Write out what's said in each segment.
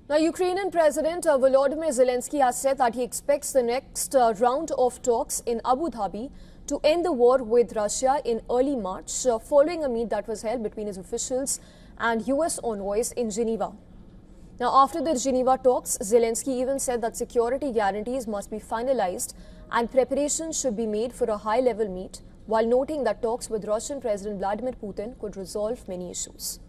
Now, Ukrainian President Volodymyr Zelensky has said that he expects the next round of talks in Abu Dhabi to end the war with Russia in early March, following a meet that was held between his officials and US envoys in Geneva. Now, after the Geneva talks, Zelensky even said that security guarantees must be finalized and preparations should be made for a high-level meet, while noting that talks with Russian President Vladimir Putin could resolve many issues.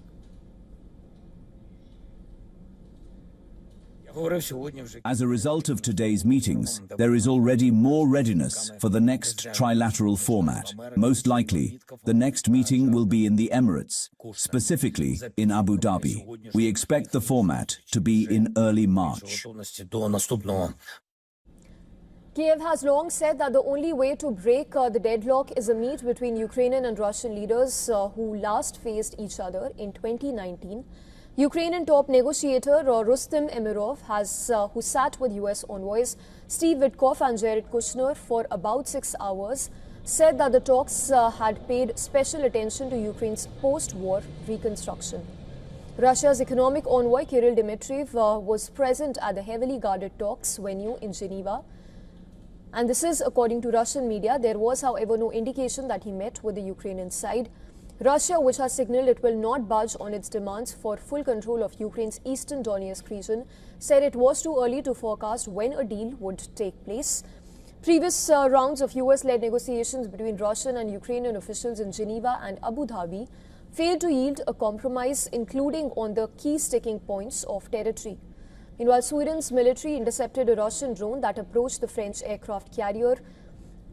As a result of today's meetings, there is already more readiness for the next trilateral format. Most likely, the next meeting will be in the Emirates, specifically in Abu Dhabi. We expect the format to be in early March. Kiev has long said that the only way to break the deadlock is a meet between Ukrainian and Russian leaders who last faced each other in 2019. Ukrainian top negotiator Rustem Umerov, who sat with US envoys Steve Witkoff and Jared Kushner for about 6 hours, said that the talks had paid special attention to Ukraine's post-war reconstruction. Russia's economic envoy Kirill Dmitriev was present at the heavily guarded talks venue in Geneva. And this is according to Russian media. There was, however, no indication that he met with the Ukrainian side. Russia, which has signaled it will not budge on its demands for full control of Ukraine's eastern Donetsk region, said it was too early to forecast when a deal would take place. Previous rounds of US-led negotiations between Russian and Ukrainian officials in Geneva and Abu Dhabi failed to yield a compromise, including on the key sticking points of territory. Meanwhile, Sweden's military intercepted a Russian drone that approached the French aircraft carrier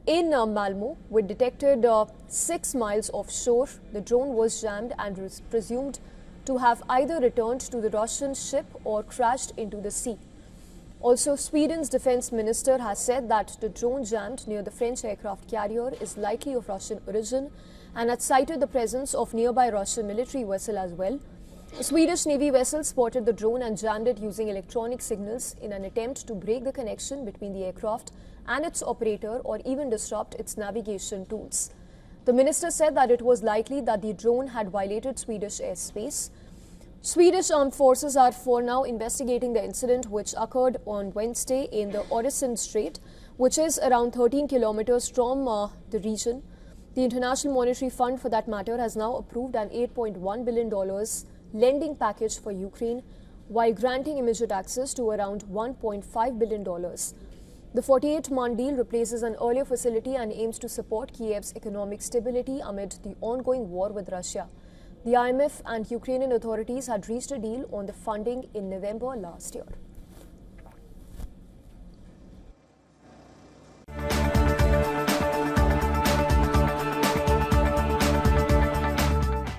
in Malmö, which detected 6 miles offshore. The drone was jammed and was presumed to have either returned to the Russian ship or crashed into the sea. Also, Sweden's defense minister has said that the drone jammed near the French aircraft carrier is likely of Russian origin and had cited the presence of nearby Russian military vessel as well. A Swedish Navy vessel spotted the drone and jammed it using electronic signals in an attempt to break the connection between the aircraft and its operator or even disrupt its navigation tools. The minister said that it was likely that the drone had violated Swedish airspace. Swedish armed forces are for now investigating the incident, which occurred on Wednesday in the Öresund Strait, which is around 13 kilometers from the region. The International Monetary Fund, for that matter, has now approved an $8.1 billion lending package for Ukraine, while granting immediate access to around $1.5 billion. The 48-month deal replaces an earlier facility and aims to support Kiev's economic stability amid the ongoing war with Russia. The IMF and Ukrainian authorities had reached a deal on the funding in November last year.